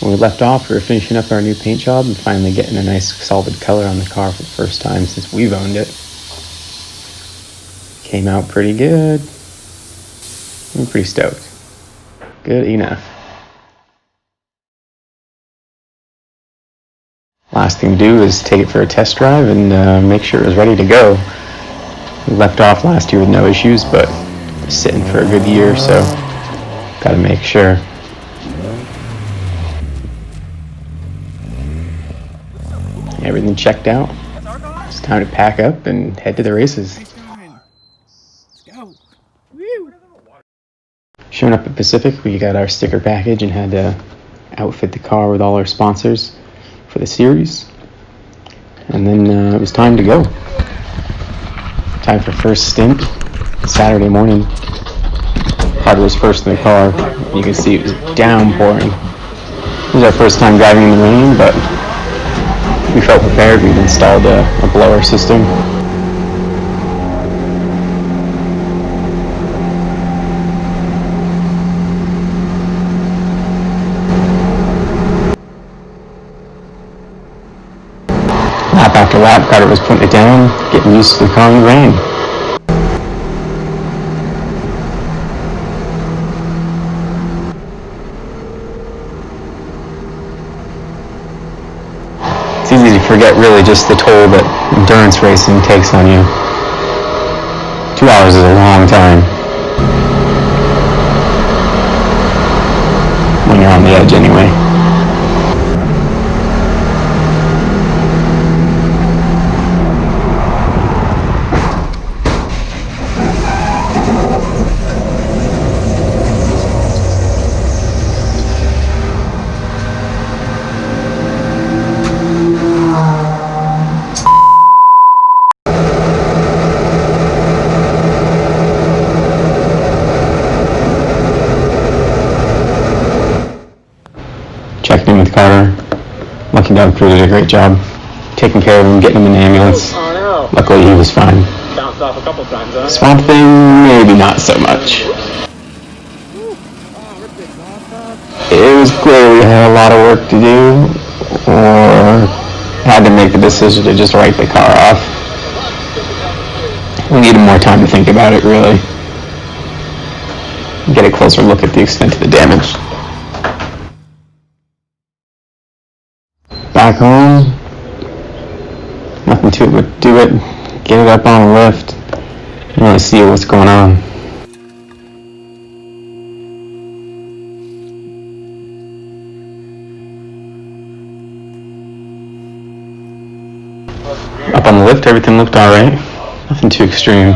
When we left off, we were finishing up our new paint job and finally getting a nice solid color on the car for the first time since we've owned it. Came out pretty good. I'm pretty stoked. Good enough. Last thing to do is take it for a test drive and make sure it was ready to go. We left off last year with no issues, but it's sitting for a good year, so gotta make sure. Everything checked out. It's time to pack up and head to the races. Showing up at Pacific, we got our sticker package and had to outfit the car with all our sponsors for the series. And then it was time to go. Time for first stint. Saturday morning. Carter was first in the car. You can see it was downpouring. It was our first time driving in the rain, but we felt prepared. We've installed a blower system. Lap after lap, Carter was putting it down, getting used to the car in the rain. It's easy to forget really just the toll that endurance racing takes on you. 2 hours is a long time when you're on the edge anyway. Checked in with Carter. Lucky Dog crew did a great job taking care of him, getting him in the ambulance. Oh no. Luckily he was fine. Bounced off a couple times, huh? Swamp Thing, maybe not so much. It was clear we had a lot of work to do, or had to make the decision to just write the car off. We needed more time to think about it, really. Get a closer look at the extent of the damage. Back home, nothing to it but do it, get it up on a lift, and really see what's going on. Up on the lift, everything looked alright, nothing too extreme.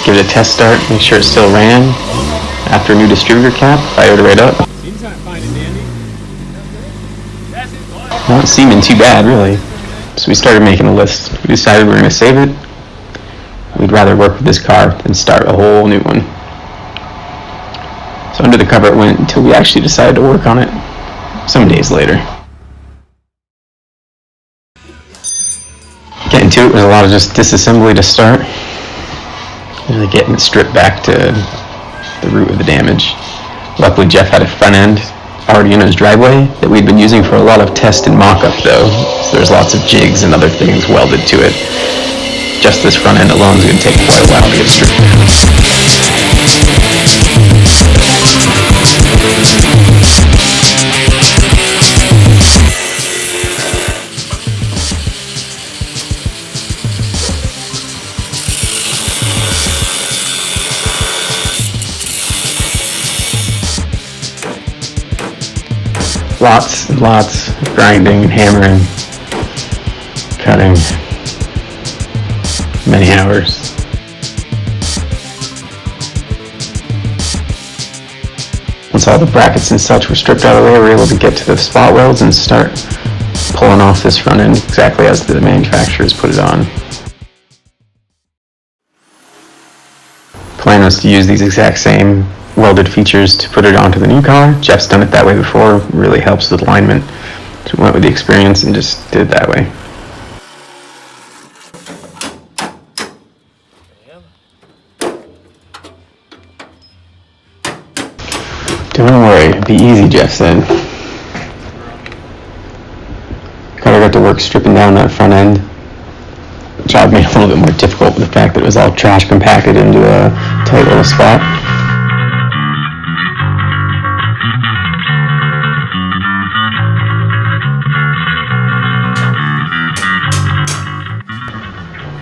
Give it a test start, make sure it still ran. After a new distributor cap, fired it right up. Not seeming too bad, really. So we started making a list. We decided we were going to save it. We'd rather work with this car than start a whole new one. So under the cover it went until we actually decided to work on it some days later. Getting to it was a lot of just disassembly to start. Really getting it stripped back to the root of the damage. Luckily Jeff had a front end already in his driveway that we'd been using for a lot of test and mock-up though, so there's lots of jigs and other things welded to it. Just this front end alone is going to take quite a while to get stripped Lots and lots of grinding and hammering, cutting, many hours. Once all the brackets and such were stripped out of the way, we were able to get to the spot welds and start pulling off this front end exactly as the manufacturers put it on. Plan was to use these exact same welded features to put it onto the new car. Jeff's done it that way before, really helps with alignment. So we went with the experience and just did it that way. Don't worry, Be easy, Jeff said. Carter got to work stripping down that front end. Job made it a little bit more difficult with the fact that it was all trash compacted into a tight little spot.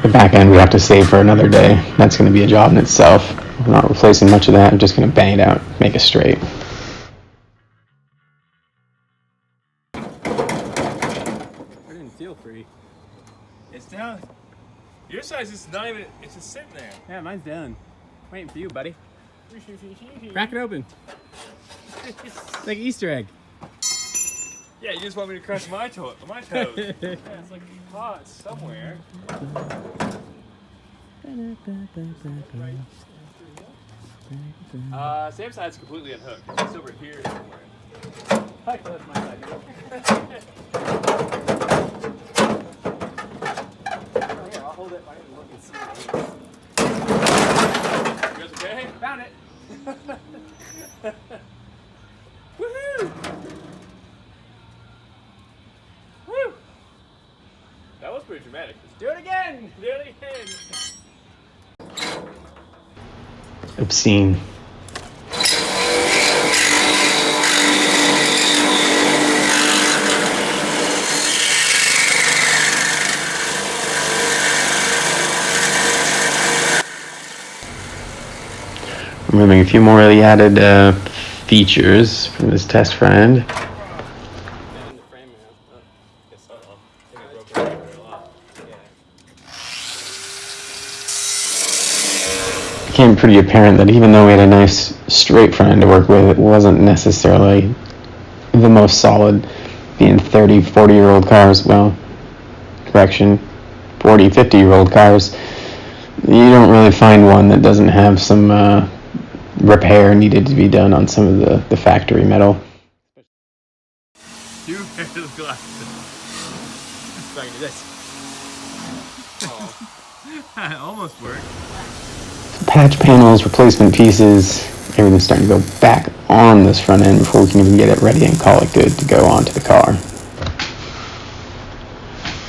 The back end we have to save for another day. That's going to be a job in itself. I'm not replacing much of that. I'm just going to bang it out, make it straight. I didn't feel free. It's down. Your size is not even, it's just sitting there. Yeah, mine's done. Waiting for you, buddy. Crack it open. It's like an Easter egg. Yeah, you just want me to crush my toes. Yeah, it's like hot somewhere. Sam's side's completely unhooked. It's over here somewhere. I close my side. I'll hold it right and look and see. You guys okay? Found it. Woohoo! Woo! That was pretty dramatic. Let's do it again! Do it again! Obscene. Removing a few more of the added features from this test front end. Became pretty apparent that even though we had a nice straight front end to work with, it wasn't necessarily the most solid. Being 30, 40-year-old cars, well, correction, 40, 50-year-old cars, you don't really find one that doesn't have some repair needed to be done on some of the factory metal. You wear the glasses. So I can do this. Oh. It almost worked. Patch panels, replacement pieces, everything's starting to go back on this front end before we can even get it ready and call it good to go onto the car.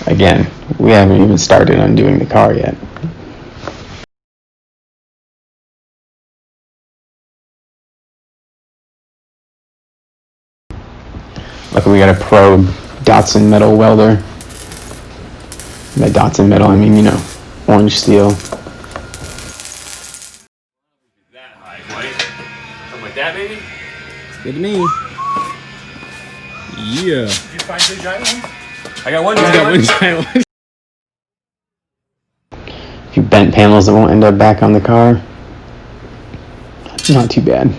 Again, we haven't even started undoing the car yet. Luckily we got a pro Datsun metal welder. By Datsun metal, I mean, you know, orange steel. That high, right? Something like that, maybe? Good to me. Yeah. Did you find two giant ones? I got one I got giant one one. giant one. A few bent panels that won't end up back on the car. Not too bad.